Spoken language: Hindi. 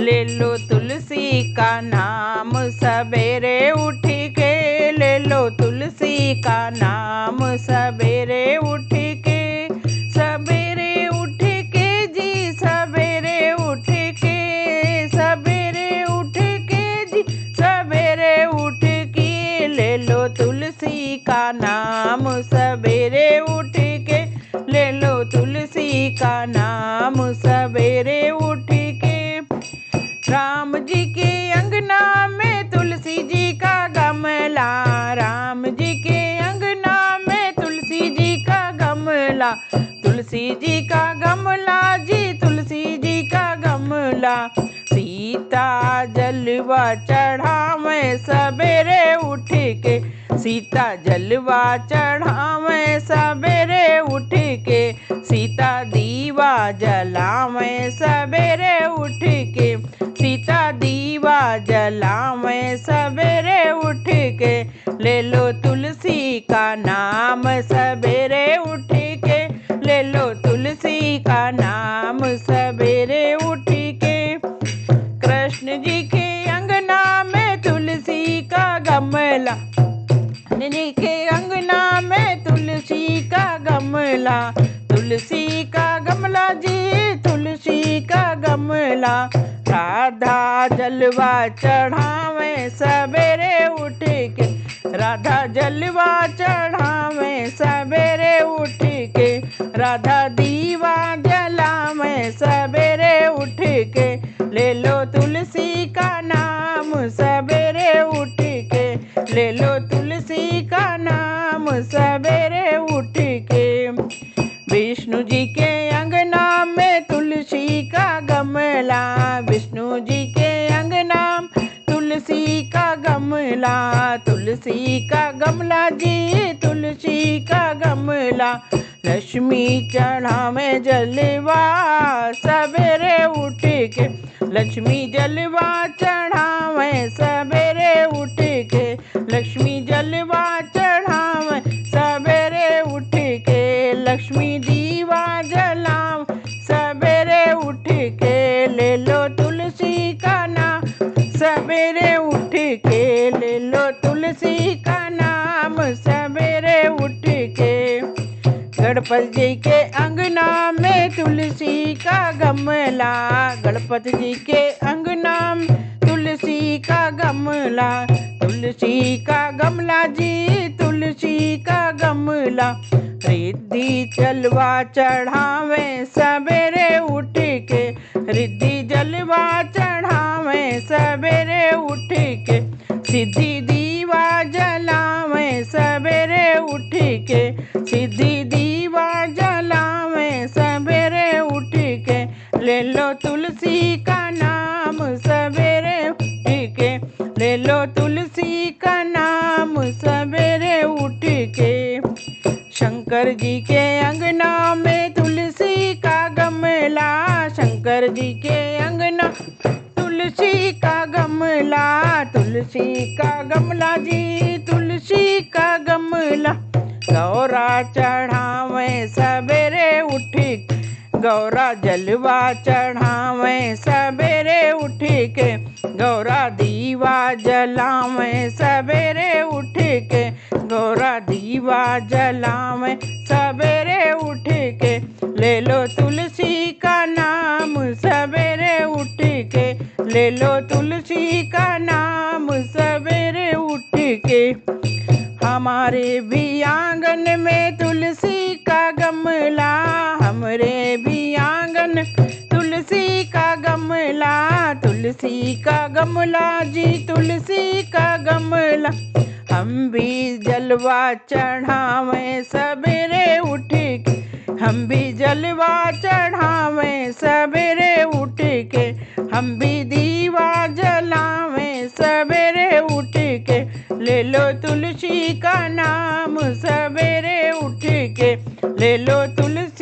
ले लो तुलसी का नाम सवेरे उठ के, ले लो तुलसी का नाम सवेरे उठ के, सवेरे उठ के जी सवेरे उठ के, सवेरे उठ के जी सवेरे उठ के, ले लो तुलसी का नाम सवेरे उठ के, ले लो तुलसी का नाम सवेरे उठ के। राम जी के अंगना में तुलसी जी का गमला, राम जी के अंगना में तुलसी जी का गमला, तुलसी जी का गमला जी तुलसी जी का गमला, सीता जलवा चढ़ावे सवेरे उठ के, सीता जलवा चढ़ावे सवेरे उठ के, सीता दीवा जलावे सवेरे उठ के, सीता दीवा जलावे सवेरे उठ के, ले लो तुलसी का नाम सवेरे उठ के, ले लो तुलसी का नाम सवेरे उठ के। कृष्ण जी के अंगना में तुलसी का गमला, जी के अंगना में तुलसी का गमला, तुलसी का गमला जी तुलसी का गमला, राधा जलवा चढ़ावे सवेरे उठ के, राधा जलवा चढ़ावे सवेरे उठ के, राधा दीवा जलावे सवेरे उठ के, ले लो तुलसी का नाम सवेरे उठ के, ले लो तुलसी का नाम सवेरे उठ के। विष्णु जी के अंगना में तुलसी का गमला, विष्णु जी के अंगना तुलसी का गमला, तुलसी का गमला जी तुलसी का गमला, लक्ष्मी चढ़ावे जलवा सवेरे उठ के, लक्ष्मी जलवा चढ़ावे सवेरे उठ के, लक्ष्मी जलवा चढ़ावे सवेरे उठ के, लक्ष्मी दीवा जलाव सवेरे उठ के, ले लो तुलसी का नाम सवेरे उठ के, ले लो तुलसी का नाम सवेरे उठ के। गणपति जी के अंगना में तुलसी का गमला, गणपति जी के अंगना में तुलसी का गमला, तुलसी का गमला जी तुलसी का गमला, रिद्धि जलवा चढ़ावे सवेरे उठ के, रिद्धि जलवा चढ़ावे सवेरे उठ के, सिद्धि दीवा जलावे सवेरे उठ के, सिद्धि दीवा जलावे सवेरे उठ के, ले लो तुलसी का नाम सवेरे उठ के, ले लो तुलसी का नाम सवेरे उठ के। शंकर जी के अंगना में तुलसी का गमला, शंकर जी के अंगना तुलसी का गमला, तुलसी का गमला जी तुलसी का गमला, गौरा चढ़ावे सवेरे उठ के, गौरा जलवा चढ़ावे सवेरे उठ के, गौरा दीवा जलावे सवेरे उठ के, गौरा दीवा जलावे सवेरे उठ के, ले लो तुलसी का नाम सवेरे उठ के, ले लो तुलसी का नाम सवेरे उठ के। हमारे भी आंगन में तुलसी का गमला, हमारे भी आंगन तुलसी का गमला, तुलसी का गमला जी तुलसी का गमला, हम भी जलवा चढ़ावे सवेरे उठ के, हम भी जलवा चढ़ावे सवेरे उठ के, हम भी दीवा जलावे सवेरे उठ के, ले लो तुलसी का नाम सवेरे उठ के, ले लो तुलसी